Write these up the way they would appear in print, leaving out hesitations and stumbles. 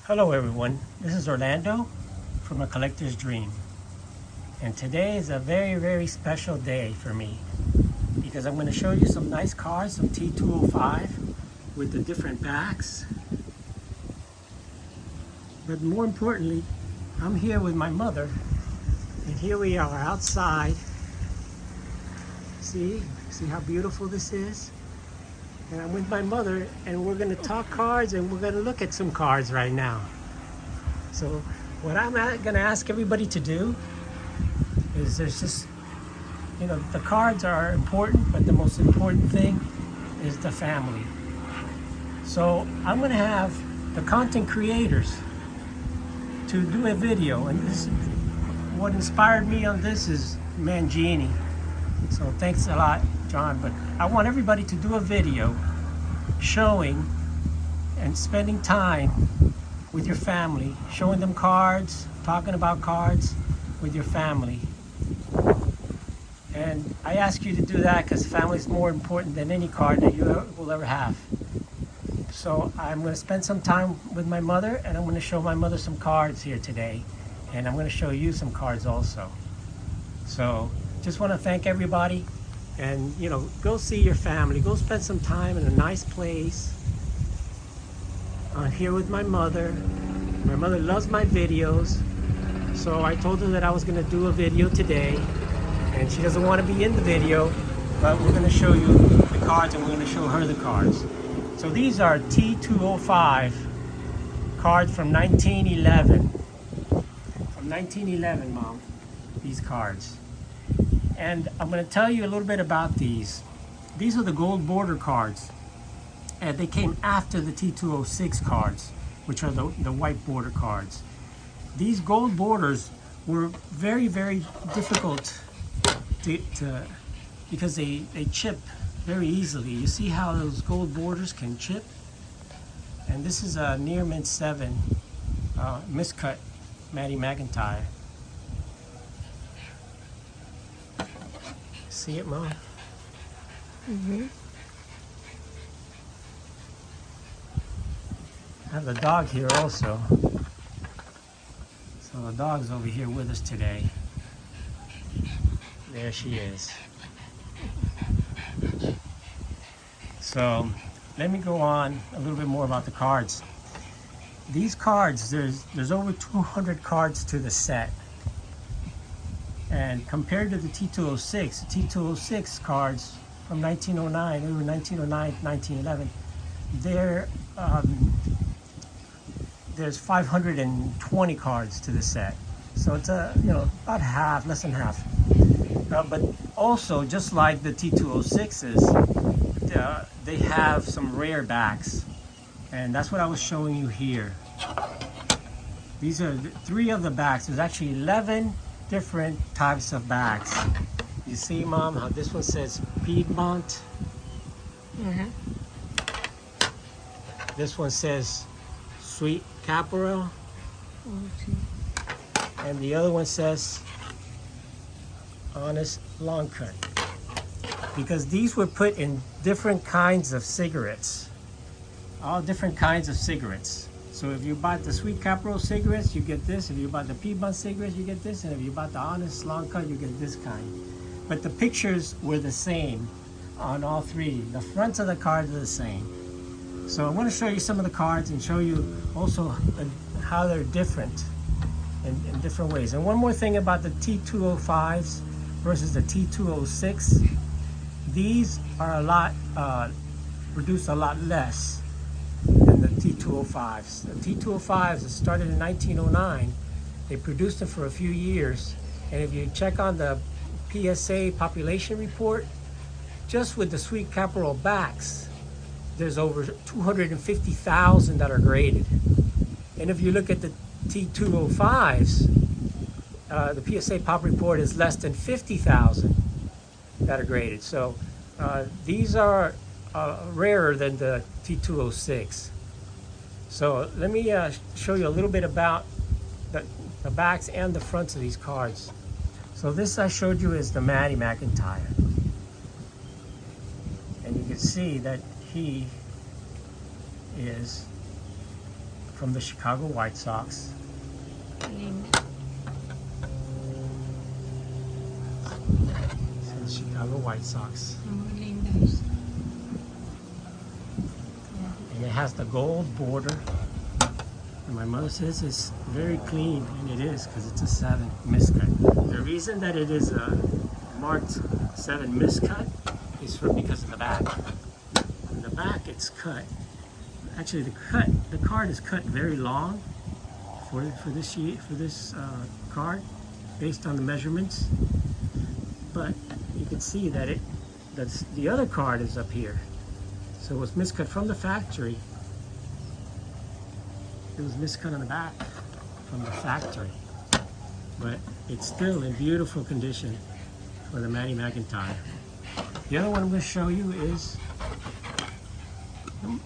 Hello everyone, this is Orlando from A Collector's Dream. And today is a very special day for me because I'm going to show you some nice cars, some T-205 with the different backs. But more importantly, I'm here with my mother, and here we are outside. See how beautiful this is? And I'm with my mother, and we're going to talk cards, and we're going to look at some cards right now. So what I'm going to ask everybody to do is there's just, the cards are important, but the most important thing is the family. So I'm going to have the content creators to do a video, and this, what inspired me on this is Mangini. So thanks a lot, John, but I want everybody to do a video showing and spending time with your family, showing them cards, talking about cards with your family. And I ask you to do that because family is more important than any card that you will ever have. So I'm going to spend some time with my mother, and I'm going to show my mother some cards here today, and I'm going to show you some cards also. So just want to thank everybody, and go see your family, go spend some time in a nice place. I'm here with my mother. My mother loves my videos, so I told her that I was going to do a video today, and she doesn't want to be in the video, but we're going to show you the cards, and we're going to show her the cards. So these are T-205 cards from 1911. From 1911, Mom, these cards. And I'm going to tell you a little bit about these. These are the gold border cards. And they came after the T-206 cards, which are the white border cards. These gold borders were very difficult to because they chip very easily. You see how those gold borders can chip? And this is a near mint 7 miscut Maddie McIntyre. See it, Mom? Mm-hmm. I have the dog here also. So the dog's over here with us today. There she is. So let me go on a little bit more about the cards. These cards, there's over 200 cards to the set. And compared to the T-206, the T-206 cards from 1909, they were 1909 to 1911, there's 520 cards to the set. So it's about half, less than half. But also, just like the T-206s, they have some rare backs. And that's what I was showing you here. These are 3 of the backs. There's actually 11 different types of backs. You see, Mom, how this one says Piedmont? Mm-hmm. This one says Sweet Caporal. Okay. And the other one says Honest Long Cut. Because these were put in different kinds of cigarettes. All different kinds of cigarettes. So if you bought the Sweet Caporal cigarettes, you get this. If you bought the Piedmont cigarettes, you get this. And if you bought the Honest Long Cut, you get this kind. But the pictures were the same on all 3. The fronts of the cards are the same. So I'm going to show you some of the cards and show you also how they're different in different ways. And one more thing about the T-205s versus the T-206. These are produce a lot less than the T-205s. The T-205s that started in 1909, they produced them for a few years. And if you check on the PSA population report, just with the Sweet Caporal backs, there's over 250,000 that are graded. And if you look at the T-205s, the PSA pop report is less than 50,000 that are graded. So these are rarer than the T-206. So let me show you a little bit about the backs and the fronts of these cards. So this I showed you is the Maddie McIntyre. And you can see that he is from the Chicago White Sox. Linda. So the Chicago White Sox. Linda's. And it has the gold border. And my mother says it's very clean, and it is, because it's a 7 miscut. The reason that it is a marked 7 miscut is because of the back. In the back it's cut. Actually the card is cut very long for this card based on the measurements. But you can see that the other card is up here. So it was miscut from the factory. It was miscut on the back from the factory, but it's still in beautiful condition for the Matty McIntyre. The other one I'm going to show you is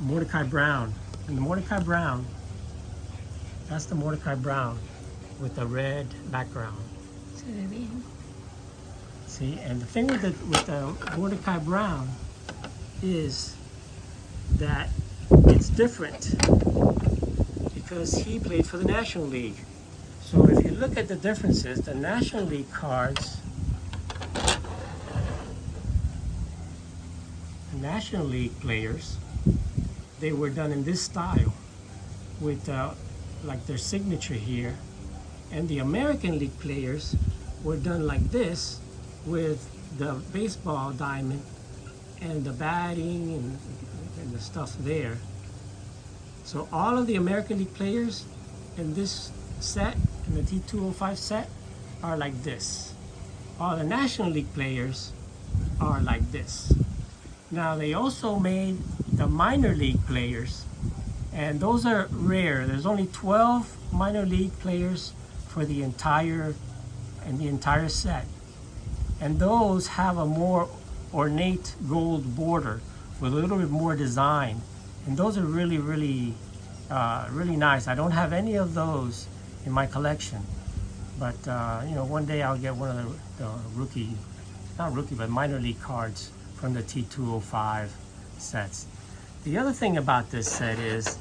Mordecai Brown. And the Mordecai Brown, that's the Mordecai Brown with the red background. See, and the thing with the Mordecai Brown is that it's different, because he played for the National League. So if you look at the differences, the National League cards, the National League players, they were done in this style with like their signature here, and the American League players were done like this with the baseball diamond and the batting and the stuff there. So all of the American League players in this set, in the T-205 set, are like this. All the National League players are like this. Now they also made the minor league players, and those are rare. There's only 12 minor league players for the entire set. And those have a more ornate gold border with a little bit more design. And those are really, really, really nice. I don't have any of those in my collection, but you know, one day I'll get one of the rookie, not rookie, but minor league cards from the T-205 sets. The other thing about this set is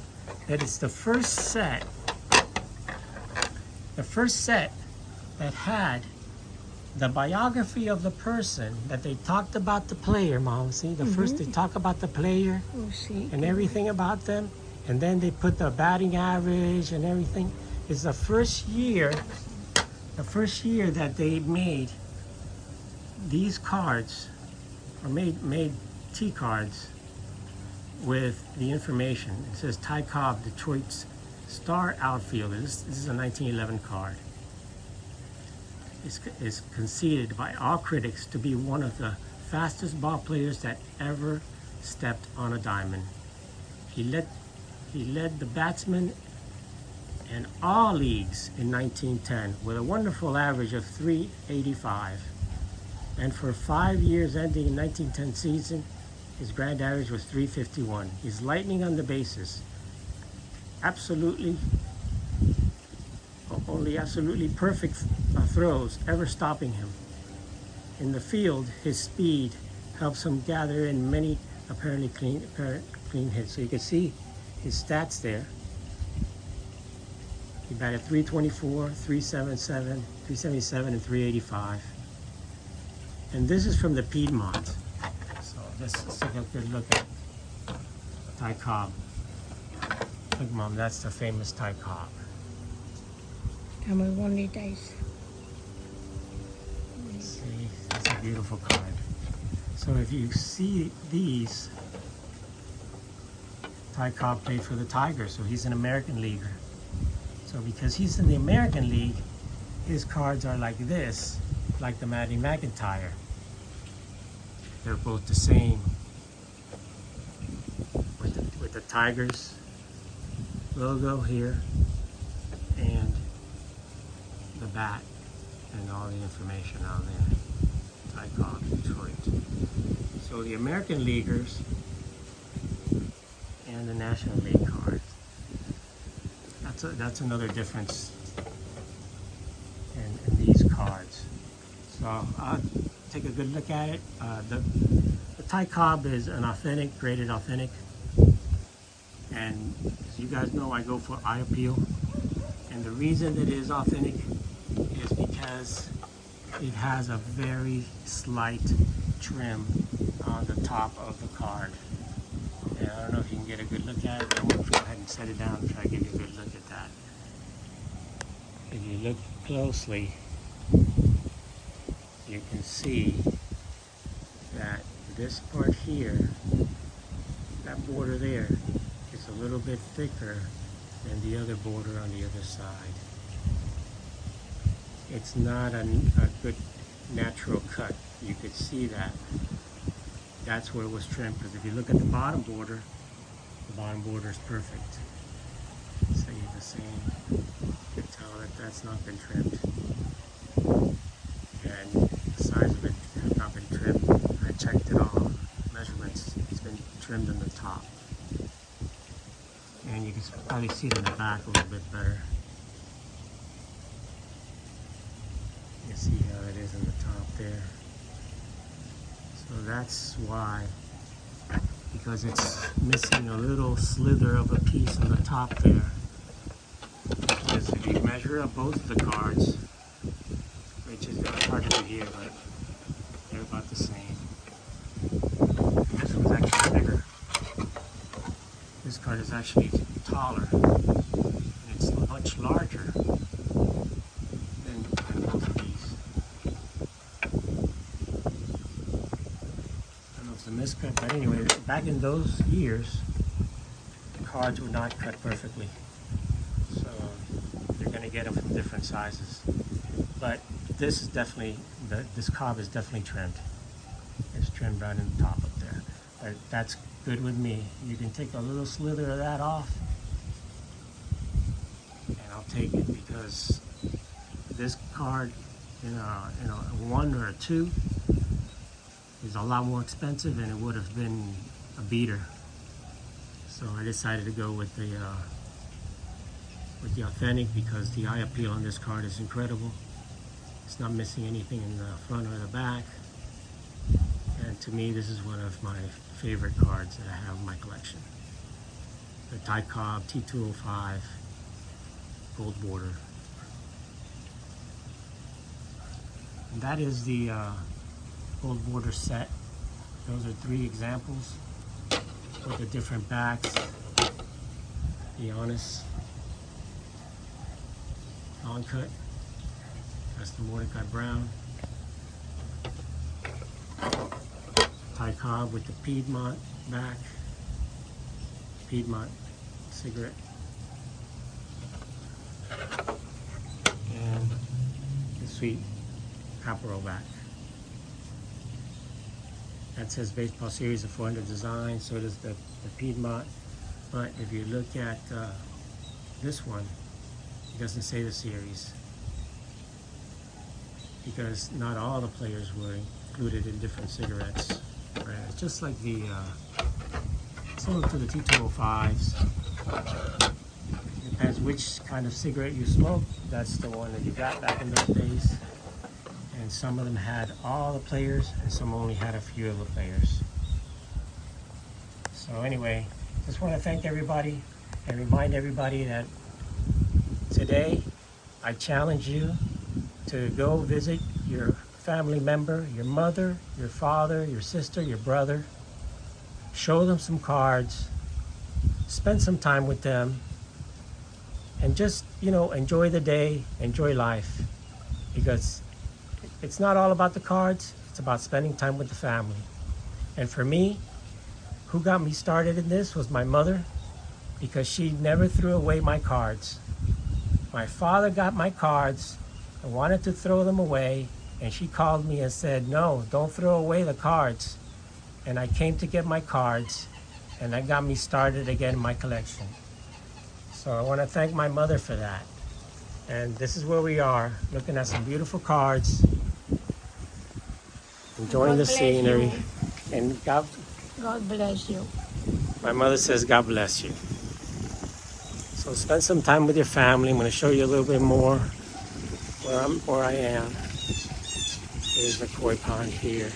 that it's the first set that had the biography of the person, that they talked about the player, Mom. See, the first they talk about the player and everything about them, and then they put the batting average and everything. It's the first year that they made these cards, or made T cards with the information. It says Ty Cobb, Detroit's star outfielder. This is a 1911 card. Is conceded by all critics to be one of the fastest ball players that ever stepped on a diamond. He led the batsmen in all leagues in 1910 with a wonderful average of .385. And for 5 years ending in 1910 season, his grand average was .351. He's lightning on the bases. Only absolutely perfect throws ever stopping him. In the field, his speed helps him gather in many apparently clean hits. So you can see his stats there. He batted .324, .377, .377, and .385. And this is from the Piedmont. So let's take a good look at Ty Cobb. Look, Mom, that's the famous Ty Cobb. Come on, one of these days. See, it's a beautiful card. So if you see these, Ty Cobb played for the Tigers, so he's an American leaguer. So because he's in the American League, his cards are like this, like the Matty McIntyre. They're both the same, with the Tigers logo here and the bat and all the information out there. Ty Cobb, Detroit. So the American Leaguers and the National League card. That's another difference in these cards. So I'll take a good look at it. The Ty Cobb is an authentic, graded authentic, and As you guys know, I go for eye appeal. And the reason that it is authentic is because it has a very slight trim on the top of the card. And I don't know if you can get a good look at it, but I'm going to go ahead and set it down and try to give you a good look at that. If you look closely, you can see that this part here, that border there, is a little bit thicker than the other border on the other side. It's not a good natural cut. You could see that. That's where it was trimmed, because if you look at the bottom border is perfect. So you can see, you can tell that that's not been trimmed. And the size of it has not been trimmed. I checked it all, measurements, it's been trimmed in the top. And you can probably see it in the back a little bit better. You can see how it is in the top there. So that's why, because it's missing a little slither of a piece on the top there. Because if you measure up both of the cards, which is hard to do here, but they're about the same. This one's actually bigger. This card is actually taller, and it's much larger than both of these. I don't know if it's a miscut, but anyway, back in those years, the cards were not cut perfectly. So you're going to get them from different sizes. But this is definitely, this Cobb is definitely trimmed. It's trimmed right in the top up there. But that's good with me. You can take a little slither of that off, and I'll take it, because this card in a 1 or a 2 is a lot more expensive, and it would have been a beater. So I decided to go with the authentic, because the eye appeal on this card is incredible. It's not missing anything in the front or the back. And to me, this is one of my favorite cards that I have in my collection. The Cobb T-205 gold border. And that is the gold border set. Those are 3 examples with the different backs. The honest long cut. That's the Mordecai Brown. Cobb with the Piedmont back, Piedmont cigarette, and the sweet Caporal back. That says baseball series of 400 designs, so does the Piedmont. But if you look at this one, it doesn't say the series, because not all the players were included in different cigarettes. Right. It's just like the similar to the T-205’s. Depends which kind of cigarette you smoke. That's the one that you got back in those days. And some of them had all the players, and some only had a few of the players. So anyway, just want to thank everybody and remind everybody that today I challenge you to go visit your family member, your mother, your father, your sister, your brother. Show them some cards, spend some time with them, and just, enjoy the day, enjoy life. Because it's not all about the cards, it's about spending time with the family. And for me, who got me started in this was my mother, because she never threw away my cards. My father got my cards and wanted to throw them away, and she called me and said, no, don't throw away the cards. And I came to get my cards, and that got me started again in my collection. So I want to thank my mother for that. And this is where we are, looking at some beautiful cards, enjoying the scenery. And God bless you. My mother says, God bless you. So spend some time with your family. I'm going to show you a little bit more where I am. There's the koi pond here.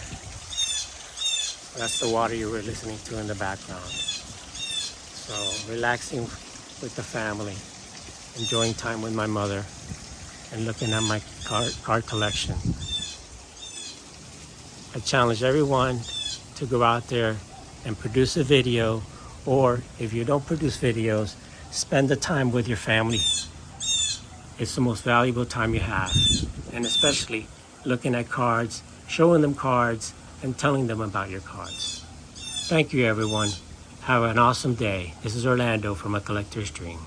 That's the water you were listening to in the background. So relaxing with the family, enjoying time with my mother, and looking at my card collection. I challenge everyone to go out there and produce a video, or if you don't produce videos, spend the time with your family. It's the most valuable time you have, and especially looking at cards, showing them cards, and telling them about your cards. Thank you, everyone. Have an awesome day. This is Orlando from A Collector's Dream.